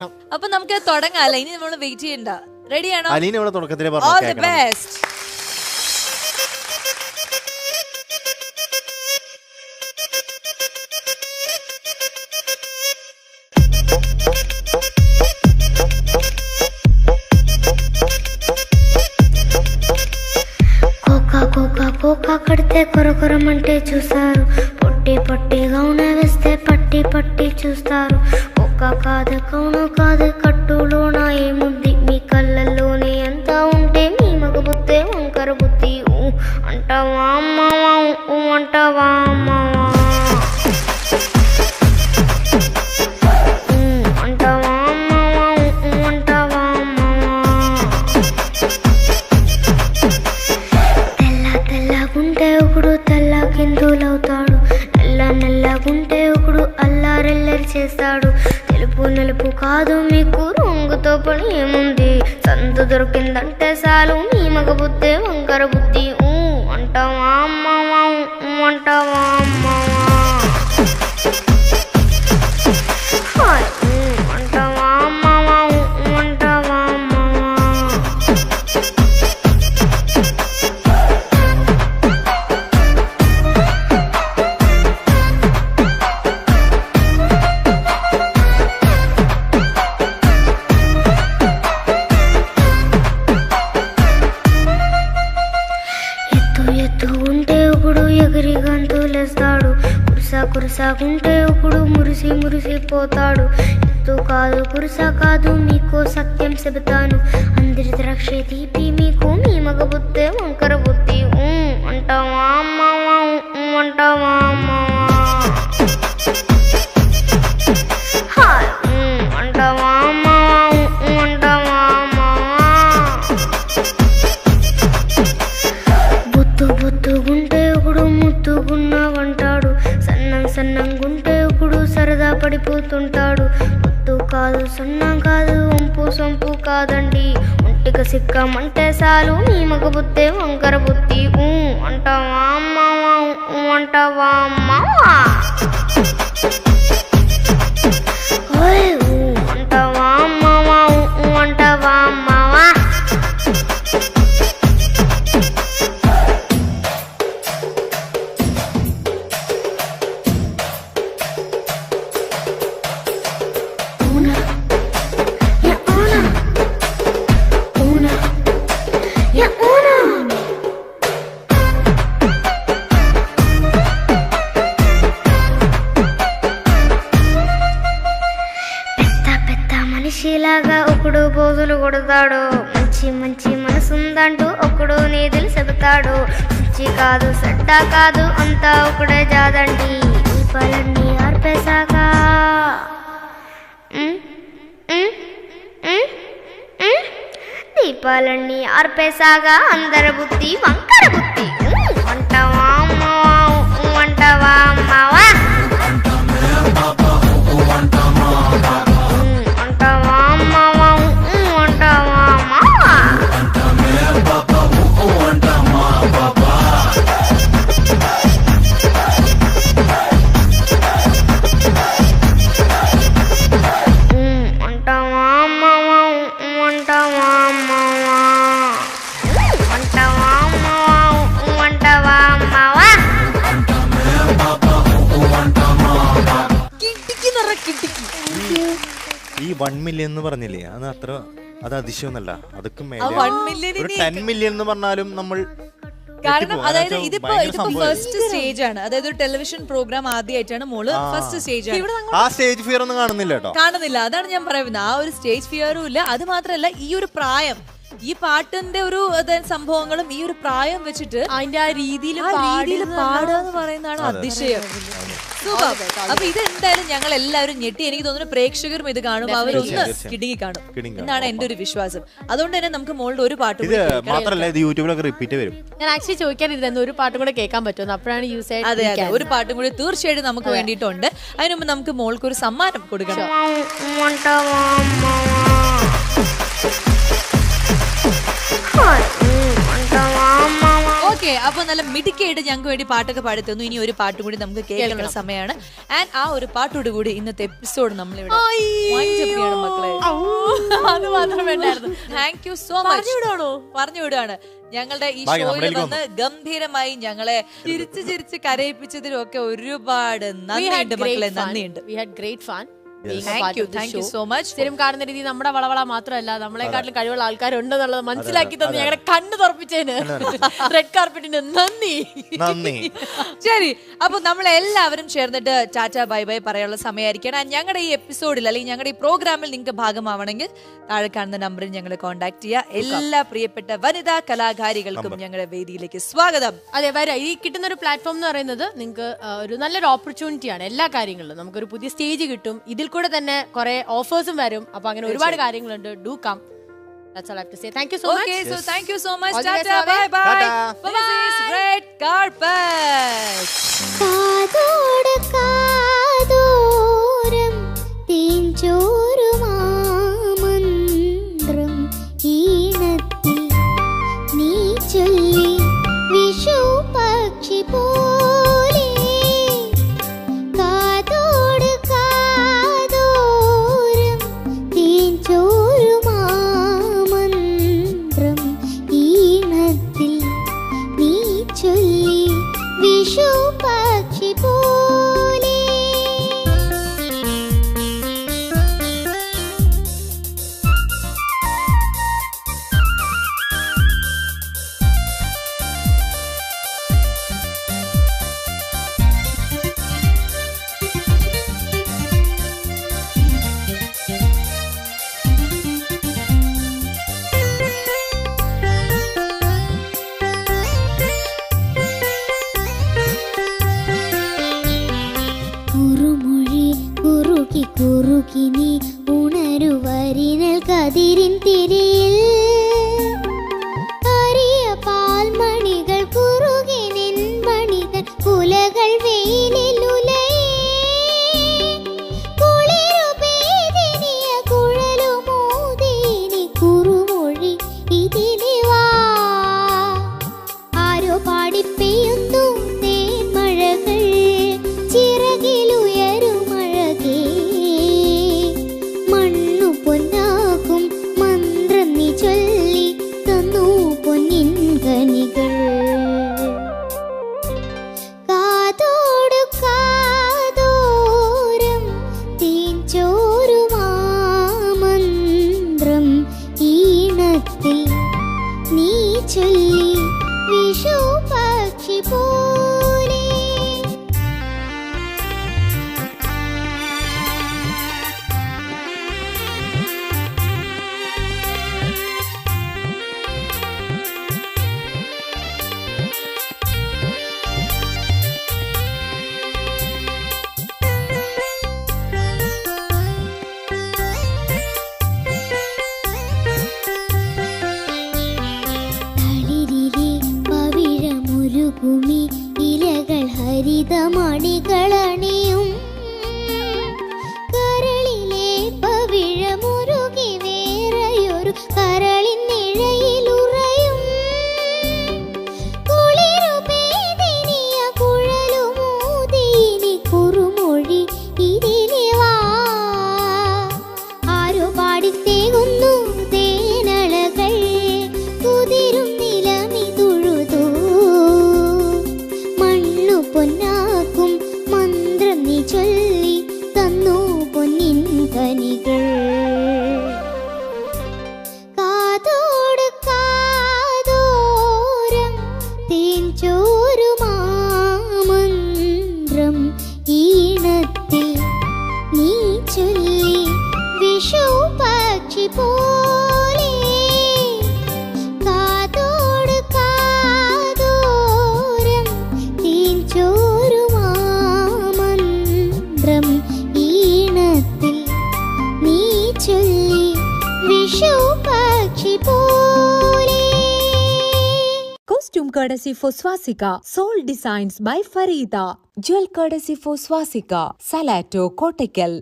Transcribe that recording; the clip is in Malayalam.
അപ്പൊ നമുക്ക് തുടങ്ങാല്ലേ, ഇനി നമ്മൾ വെയിറ്റ് ചെയ്യണ്ട. റെഡിയാണോ? അലീന ഇവിടെ തുടക്കത്തിലേ ഓൾ ദി പറഞ്ഞു ബെസ്റ്റ്. కోకా కడితే కొరకొరమంటే చూస్తారు, పొట్టి పొట్టిగా వేస్తే పట్టి పట్టి చూస్తారు. కోకా కాదు కౌను కాదు, కట్టులోన ఏముంది మీ కళ్ళల్లోనే ఎంత ఉంటే మీ మగ బుద్ధే వంకర బుద్ధి. అంటావా అమ్మవా, అంటావా అమ్మవా, అంటావా అమ్మవా, అంటావా అమ్మవా. తెల్లగుంటే ఒకడు తెల్ల కిందులవుతాడు, నల్లగుంటే ఒకడు అల్లారెల్లరి చేస్తాడు. తెలుపు నలుపు కాదు మీకు రంగుతో పని ఏముంది, సందు దొరికిందంటే చాలు మీ మగ బుద్ధే వంకర బుద్ధి. అంటావా అమ్మవా, అంటావా అమ్మవా, అంటావా అమ్మవా, అంటావా అమ్మవా. ఎత్తు ఉంటే ఒకడు ఎగిరి గంతులేస్తాడు, కురుసాకుంటే ఒకడు మురిసి మురిసిపోతాడు. ఎత్తు కాదు కురుసా కాదు మీకు సత్యం చెబుతాను, అందరి ద్రాక్ష తీపి మీకు మీ మగ బుద్ధే వంకర బుద్ధి. అంటావా అమ్మవా, అంటావా అమ్మవా, అంటావా అమ్మవా, అంటావా అమ్మవా. బొత్తుగుంటే ఒకడు ముద్దుగున్నావంటాడు, సన్నంగుంటే ఒకడు సరదా పడిపోతుంటాడు. బొత్తు కాదు సన్నం కాదు వంపు సొంపు కాదండి, ఒంటిక సిక్కమంటే చాలు నీ మగ బుద్ధే వంకర బుద్ధి. అంటావా అమ్మవా, అంటావా అమ్మవా, అంటావా అమ్మవా, అంటావా అమ్మవా. మనిషిలాగా ఒకడు పోజులు కొడతాడు, మంచి మంచి మనసుందంటూ ఒకడు నీతులు చెబుతాడు. మంచి కాదు చెడ్డ కాదు అంతా ఒకడే జాదండి, దీపాలన్నీ ఆర్పేశాక దీపాలన్నీ ఆర్పేశాక అందరి బుద్ధి వంకర బుద్ధి. అంటావా అమ్మవా, అంటావా అమ్మవా, అంటావా అమ్మవా, అంటావా అమ్మవా. అంటావా అమ్మవా, అంటావా అమ్మవా, అంటావా అమ్మవా, అంటావా అమ్మవా. കിട്ടിക്ക് നിറ കിട്ടിക്ക്. ഈ 1 മില്യൺ എന്ന് പറഞ്ഞില്ലേ, അത് അതിശയൊന്നല്ല, അതൊക്കെ ആ 1 മില്യൺ 10 മില്യൺ എന്ന് പറഞ്ഞാലും നമ്മൾ കാരണം അതായത് ഇതിപ്പോ ഫസ്റ്റ് സ്റ്റേജ് ആണ്, അതായത് ഒരു ടെലിവിഷൻ പ്രോഗ്രാം ആദ്യമായിട്ടാണ് മോള് ഫസ്റ്റ് സ്റ്റേജ് ആണ്. ആ സ്റ്റേജ് ഫിയർ ഒന്നും കാണുന്നില്ല കേട്ടോ, കാണുന്നില്ല. അതാണ് ഞാൻ പറയുന്നത്, ആ ഒരു സ്റ്റേജ് ഫിയറും ഇല്ല. അത് മാത്രല്ല ഈ ഒരു പ്രായം, ഈ പാട്ടിന്റെ ഒരു സംഭവങ്ങളും ഈ ഒരു പ്രായം വെച്ചിട്ട് അതിന്റെ ആ രീതിയിൽ പാടാന്ന് പറയുന്നതാണ് അതിശയം. അപ്പൊ ഇത് എന്തായാലും ഞങ്ങൾ എല്ലാവരും ഞെട്ടി. എനിക്ക് തോന്നുന്നു പ്രേക്ഷകരും ഇത് കാണുമ്പോൾ അവരൊന്ന് കിടുങ്ങി കാണും എന്നാണ് എന്റെ ഒരു വിശ്വാസം. അതുകൊണ്ട് തന്നെ നമുക്ക് മോളുടെ ഒരു പാട്ട് ഇത് മാത്രല്ല ഇത് യൂട്യൂബിലൊക്കെ റിപ്പീറ്റ് വരും. ഞാൻ ആക്ച്വലി ചോദിക്കാനിരുന്നു ഒരു പാട്ടും കൂടെ കേൾക്കാൻ പറ്റുമെന്ന്, അപ്പോഴാണ് യൂസ് അതെ അതെ, ഒരു പാട്ടും കൂടി തീർച്ചയായിട്ടും നമുക്ക് വേണ്ടിയിട്ടുണ്ട്. അതിന് മുമ്പ് നമുക്ക് മോൾക്ക് ഒരു സമ്മാനം കൊടുക്കണം. ഓക്കെ, അപ്പൊ നല്ല മിടുക്കിയായിട്ട് ഞങ്ങൾക്ക് വേണ്ടി പാട്ടൊക്കെ പാടി തന്നു. ഇനി ഒരു പാട്ടും കൂടി നമുക്ക് കേൾക്കുന്ന സമയമാണ്. ആൻഡ് ആ ഒരു പാട്ടോട് കൂടി ഇന്നത്തെ എപ്പിസോഡ് നമ്മളിവിടെ വൈൻഡ് അപ്പ് ചെയ്യണം മക്കളെ. അത് മാത്രമേ ഉണ്ടായിരുന്നു. Thank you so much. പറഞ്ഞു വിടുകയാണ്. ഞങ്ങളുടെ ഈ ഷോയിൽ വന്ന് ഗംഭീരമായി ഞങ്ങളെ ചിരിച്ച് കരയിപ്പിച്ചതിലും ഒക്കെ ഒരുപാട് നന്ദിയുണ്ട് മക്കളെ, നന്ദിയുണ്ട്. Thank you so much. സ്ഥിരം കാണുന്ന രീതി നമ്മുടെ വളവള മാത്രമല്ല, നമ്മളെക്കാട്ടിലും കഴിവുള്ള ആൾക്കാരുണ്ടെന്നുള്ളത് മനസ്സിലാക്കി തന്നെ ഞങ്ങളുടെ കണ്ണ് തുറപ്പിച്ചതിന് റെഡ് കാർപ്പറ്റിന് നന്ദി. ശരി, അപ്പൊ നമ്മൾ എല്ലാവരും ചേർന്നിട്ട് ടാറ്റ ബൈ ബൈ പറയാനുള്ള സമയമായിരിക്കണം. ഞങ്ങളുടെ ഈ എപ്പിസോഡിൽ അല്ലെങ്കിൽ ഞങ്ങളുടെ ഈ പ്രോഗ്രാമിൽ നിങ്ങൾക്ക് ഭാഗമാവണമെങ്കിൽ താഴെ കാണുന്ന നമ്പറിൽ ഞങ്ങളെ കോൺടാക്ട് ചെയ്യുക. എല്ലാ പ്രിയപ്പെട്ട വനിതാ കലാകാരികൾക്കും ഞങ്ങളുടെ വേദിയിലേക്ക് സ്വാഗതം. അതെ, വരാം. ഈ കിട്ടുന്ന ഒരു പ്ലാറ്റ്ഫോം എന്ന് പറയുന്നത് നിങ്ങൾക്ക് ഒരു നല്ലൊരു ഓപ്പർച്യൂണിറ്റിയാണ്. എല്ലാ കാര്യങ്ങളിലും നമുക്കൊരു പുതിയ സ്റ്റേജ് കിട്ടും. ഇതിൽ കൂടെ തന്നെ കുറെ ഓഫേഴ്സും വരും. അപ്പൊ അങ്ങനെ ഒരുപാട് കാര്യങ്ങളുണ്ട്. Do come. That's all I have to say. Thank you so much. Okay, so thank you so much. Tata, bye bye. This is Red Carpet. കാതോട് കാതോരം തേൻചോരു മാമന്ത്രം ഈണത്തിൽ നീ ചൊല്ലി വിഷു പക്ഷി പോലെ. കാതോട് കാതോരം തേൻചോരു മാമന്ത്രം ഈണത്തിൽ നീ ചൊല്ലി വിഷു പക്ഷി പോലെ. കുറുമൊഴി കുറുകി കുറുകി നീ ഉണരുവരിനൽ കതിരിൻ തിരിയിൽ അരിയ പാൽമണികൾ കുറുകി നിൻ മണികൾ കുലകൾ വെയിലിൽ ഉലയേ. കുളിരുപേദിനിയ കുഴലുമോദീനി കുറുമൊഴി ഇതിലെ വാ. ആരോ പാടിപ്പെയ്യുന്നു തേൻമഴകൾ ചിറകിലുയരുമഴകേ. മണ്ണു പൊന്നാകും മന്ത്രം നീ ചൊല്ലി തന്നു പൊന്നിൻ കനികൾ. കാതോട് കാതോരം തേൻചോരു മാമന്ത്രം ഈണത്തിൽ നീ ചൊല്ലി വിഷു പക്ഷി പോലെ. തളിരിലെ പവിഴമുരുകുമി ഇലകൾ ഹരിതമണികളണിയും. കരളിലെ പവിഴമുരുകി വേറെയൊരു കരളിൻ നിഴയിലുറയും. കുളിരുപേദിനിയ കുഴലുമോദീനി കുറുമൊഴി ഇതിലെ വാ. ആരോ പാടിത്തേകുന്നു തേനളകൾ കുതിരും നിലമിതുഴുതു. മണ്ണു പൊന്നാക്കും മന്ത്രം നീ ചൊല്ലി തന്നു പൊന്നിൻ കനികൾ. കാതോട് കാതോരം തേൻചോരു മാമന്ത്രം ഈണത്തിൽ നീ ചൊല്ലി വിഷു പക്ഷി പോലെ. കാതോട് കാതോരം തേൻചോരു മാമന്ത്രം ഈണത്തിൽ നീ ചൊല്ലി വിഷു പക്ഷി പോലെ. Costume courtesy for Swastika. Soul Designs by Farida. Jewel courtesy for Swastika. Salato Kottakkal.